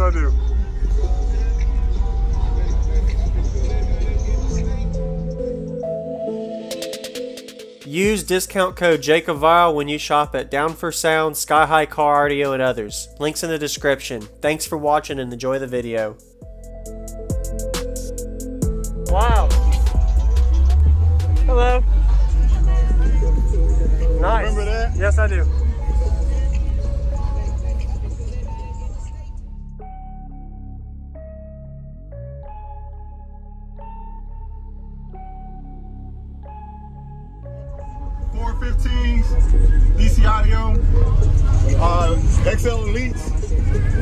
Yes, I do. Use discount code JACOBVILE when you shop at Down for Sound, Sky High Car Audio, and others. Links in the description. Thanks for watching and enjoy the video. Wow. Hello. Nice. Remember that? Yes, I do. DC audio, XL Elites.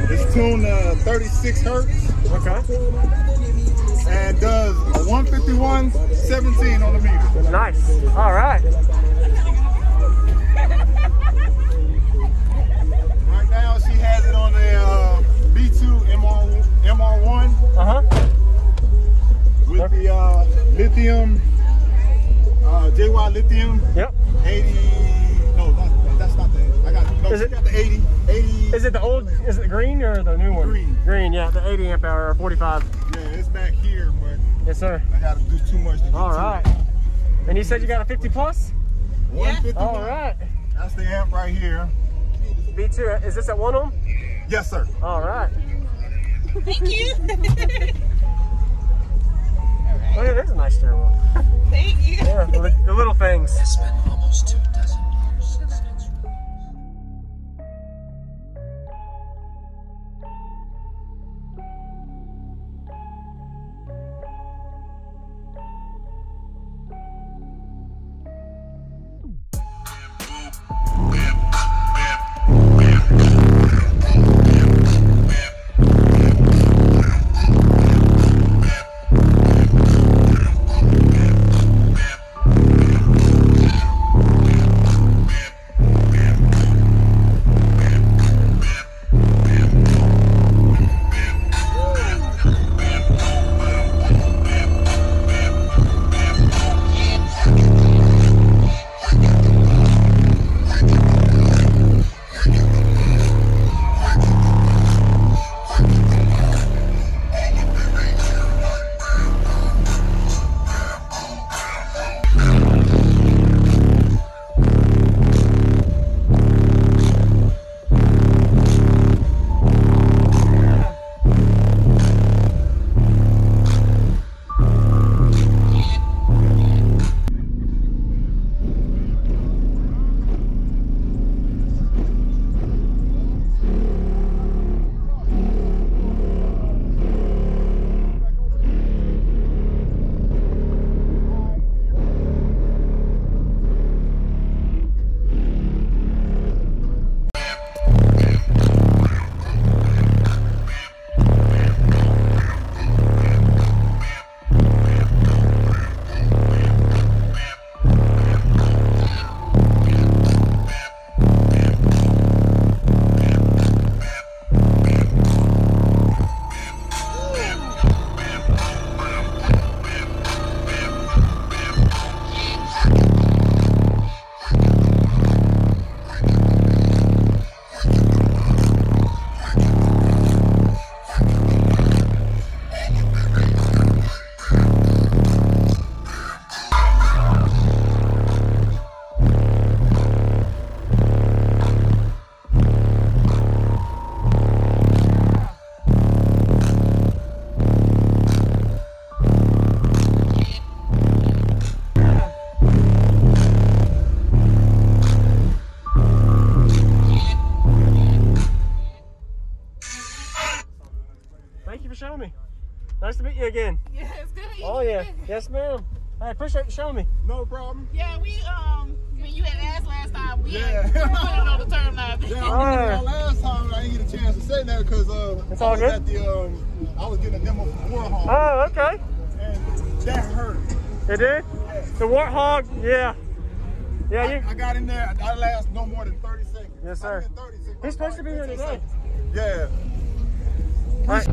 It's tuned 36 hertz. Okay. And does a 151.17 on the meter. Nice. All right. Right now she has it on the B2 MR1. With the lithium, JY lithium. Yep. 80. No, that's not the. I got. No, is it got the 80? Is it the old? Is it the green or the new one? Green. Green. Yeah, the 80 amp hour or 45. Yeah, it's back here, but. Yes, sir. I got to do too much to get All right. to it. And you said you got a 50 plus? 151. All right. That's the amp right here. B2. Is this at 1 ohm? Yes, sir. All right. Thank you. Oh yeah, there's a nice stairwell. Thank you. Yeah, the little things. It's been almost 2 dozen years since next. showing me. Nice to meet you again. Yeah, it's good to meet you. Oh yeah, again. yes ma'am. I appreciate you showing me. No problem. Yeah, we when you had asked last time, we Yeah. put it on the turn line. Yeah, I remember last time I didn't get a chance to say that because it's all good. At the, I was getting a demo from Warhol. Oh, okay. And that hurt. It did? Yeah. The Warthog, yeah. Yeah, I got in there, I last no more than 30 seconds. Yes, sir. 30 seconds. He's supposed to be here today. Yeah. All right.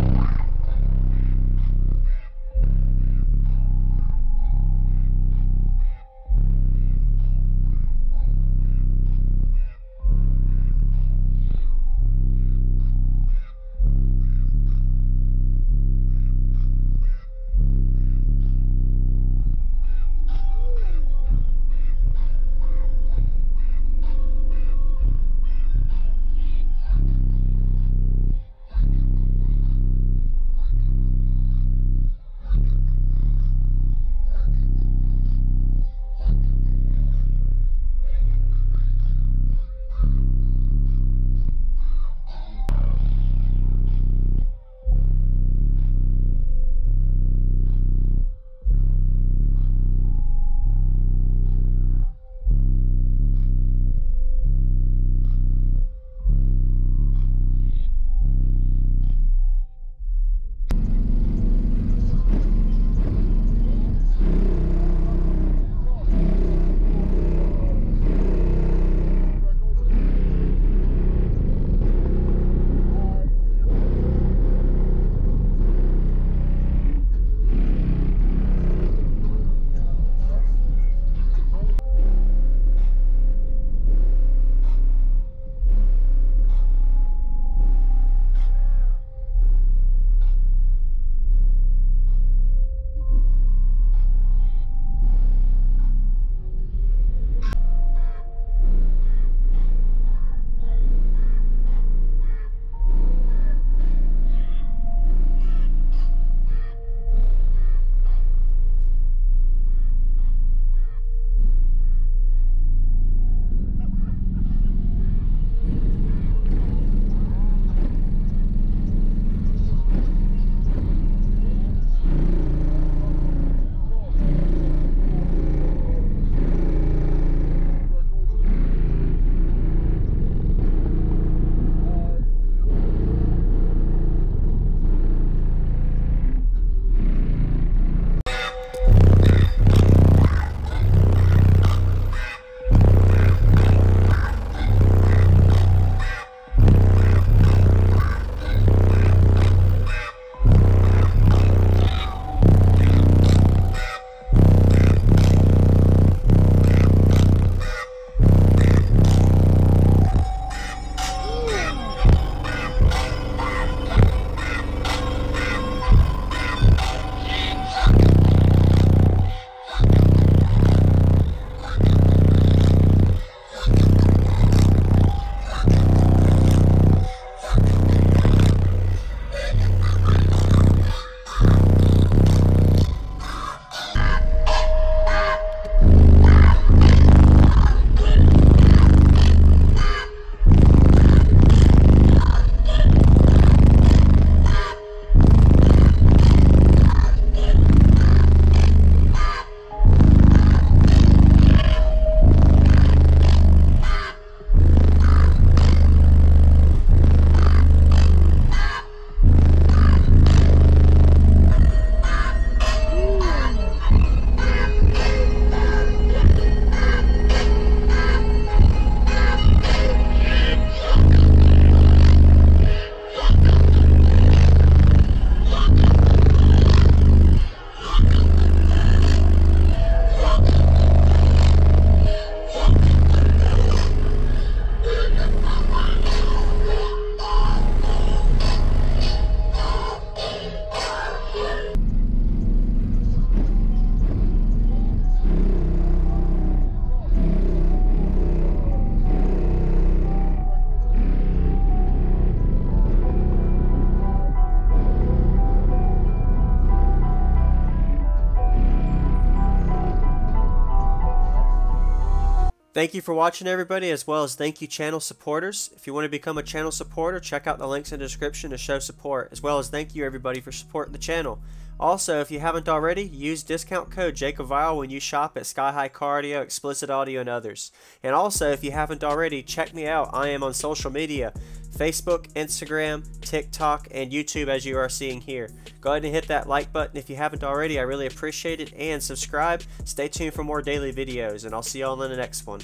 Thank you for watching, everybody, as well as thank you channel supporters. If you want to become a channel supporter, check out the links in the description to show support, as well as thank you everybody for supporting the channel. Also, if you haven't already, use discount code JACOBVILE when you shop at Sky High Cardio, Explicit Audio, and others. And also, if you haven't already, check me out. I am on social media, Facebook, Instagram, TikTok, and YouTube, as you are seeing here. Go ahead and hit that like button if you haven't already. I really appreciate it. And subscribe. Stay tuned for more daily videos, and I'll see you all in the next one.